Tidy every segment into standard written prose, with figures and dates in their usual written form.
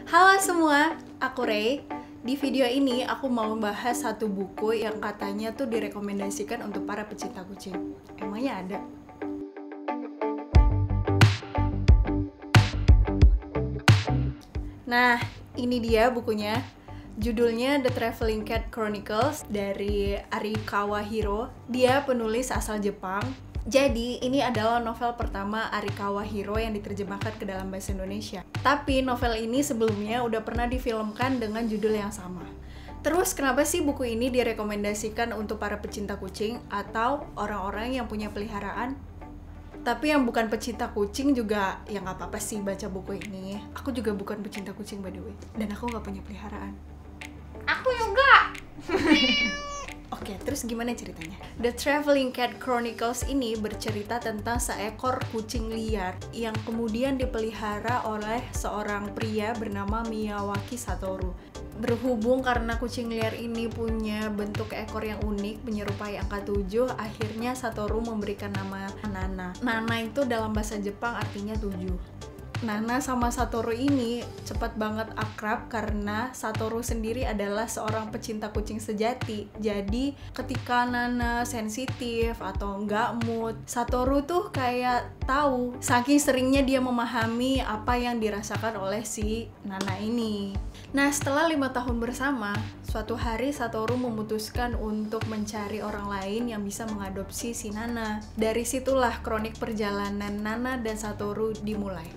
Halo semua, aku Ray. Di video ini aku mau membahas satu buku yang katanya tuh direkomendasikan untuk para pecinta kucing. Emangnya ada? Nah, ini dia bukunya. Judulnya The Traveling Cat Chronicles dari Arikawa Hiro. Dia penulis asal Jepang. Jadi, ini adalah novel pertama Arikawa Hiro yang diterjemahkan ke dalam bahasa Indonesia. Tapi novel ini sebelumnya udah pernah difilmkan dengan judul yang sama. Terus kenapa sih buku ini direkomendasikan untuk para pecinta kucing atau orang-orang yang punya peliharaan? Tapi yang bukan pecinta kucing juga ya nggak apa-apa sih baca buku ini. Aku juga bukan pecinta kucing by the way. Dan aku nggak punya peliharaan. Aku juga. Oke, terus gimana ceritanya? The Traveling Cat Chronicles ini bercerita tentang seekor kucing liar yang kemudian dipelihara oleh seorang pria bernama Miyawaki Satoru. Berhubung karena kucing liar ini punya bentuk ekor yang unik menyerupai angka 7, akhirnya Satoru memberikan nama Nana. Nana itu dalam bahasa Jepang artinya 7. Nana sama Satoru ini cepat banget akrab karena Satoru sendiri adalah seorang pecinta kucing sejati. Jadi ketika Nana sensitif atau nggak mood, Satoru tuh kayak tahu. Saking seringnya dia memahami apa yang dirasakan oleh si Nana ini. Nah, setelah 5 tahun bersama, suatu hari Satoru memutuskan untuk mencari orang lain yang bisa mengadopsi si Nana. Dari situlah kronik perjalanan Nana dan Satoru dimulai.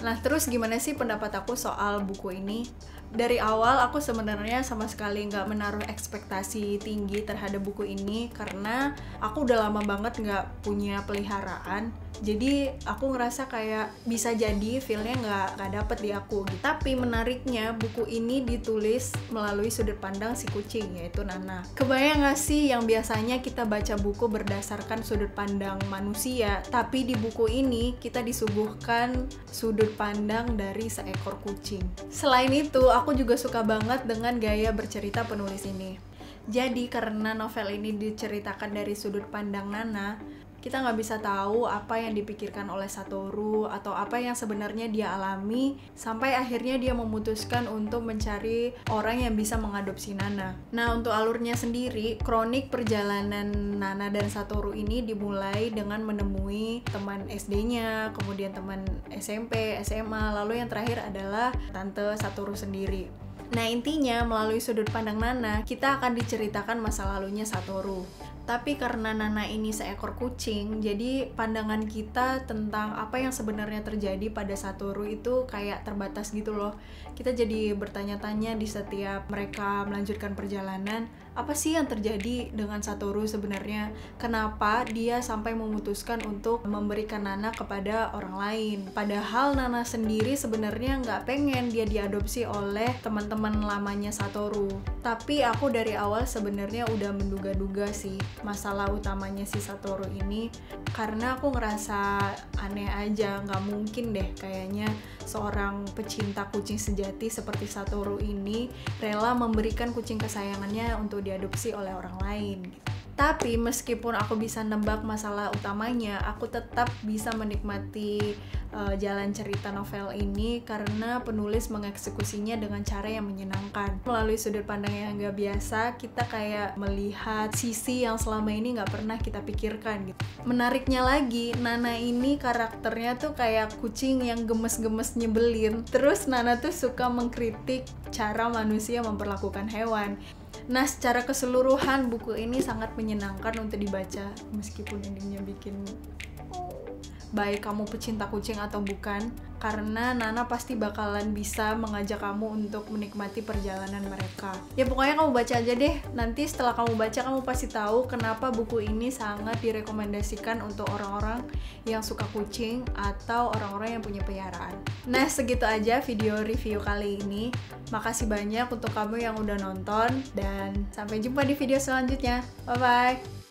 Nah, terus gimana sih pendapat aku soal buku ini? Dari awal aku sebenarnya sama sekali nggak menaruh ekspektasi tinggi terhadap buku ini karena aku udah lama banget nggak punya peliharaan. Jadi aku ngerasa kayak bisa jadi feel-nya nggak dapet di aku gitu. Tapi menariknya buku ini ditulis melalui sudut pandang si kucing, yaitu Nana. Kebayang nggak sih yang biasanya kita baca buku berdasarkan sudut pandang manusia, tapi di buku ini kita disuguhkan sudut pandang dari seekor kucing. Selain itu, aku juga suka banget dengan gaya bercerita penulis ini. Jadi karena novel ini diceritakan dari sudut pandang Nana, kita nggak bisa tahu apa yang dipikirkan oleh Satoru atau apa yang sebenarnya dia alami sampai akhirnya dia memutuskan untuk mencari orang yang bisa mengadopsi Nana. Nah, untuk alurnya sendiri, kronik perjalanan Nana dan Satoru ini dimulai dengan menemui teman SD-nya, kemudian teman SMP, SMA, lalu yang terakhir adalah tante Satoru sendiri. Nah, intinya melalui sudut pandang Nana, kita akan diceritakan masa lalunya Satoru. Tapi karena Nana ini seekor kucing, jadi pandangan kita tentang apa yang sebenarnya terjadi pada Satoru itu kayak terbatas gitu loh. Kita jadi bertanya-tanya di setiap mereka melanjutkan perjalanan, apa sih yang terjadi dengan Satoru sebenarnya? Kenapa dia sampai memutuskan untuk memberikan Nana kepada orang lain? Padahal Nana sendiri sebenarnya nggak pengen dia diadopsi oleh teman-teman lamanya Satoru. Tapi aku dari awal sebenarnya udah menduga-duga sih masalah utamanya si Satoru ini, karena aku ngerasa aneh aja, nggak mungkin deh kayaknya seorang pecinta kucing sejati seperti Satoru ini rela memberikan kucing kesayangannya untuk diadopsi oleh orang lain. Tapi meskipun aku bisa nebak masalah utamanya, aku tetap bisa menikmati jalan cerita novel ini karena penulis mengeksekusinya dengan cara yang menyenangkan. Melalui sudut pandang yang gak biasa, kita kayak melihat sisi yang selama ini gak pernah kita pikirkan gitu. Menariknya lagi, Nana ini karakternya tuh kayak kucing yang gemes-gemes nyebelin. Terus Nana tuh suka mengkritik cara manusia memperlakukan hewan. Nah, secara keseluruhan buku ini sangat menyenangkan untuk dibaca meskipun endingnya bikin baik kamu pecinta kucing atau bukan, karena Nana pasti bakalan bisa mengajak kamu untuk menikmati perjalanan mereka. Ya pokoknya kamu baca aja deh, nanti setelah kamu baca kamu pasti tahu kenapa buku ini sangat direkomendasikan untuk orang-orang yang suka kucing atau orang-orang yang punya peliharaan. Nah, segitu aja video review kali ini. Makasih banyak untuk kamu yang udah nonton dan sampai jumpa di video selanjutnya. Bye-bye!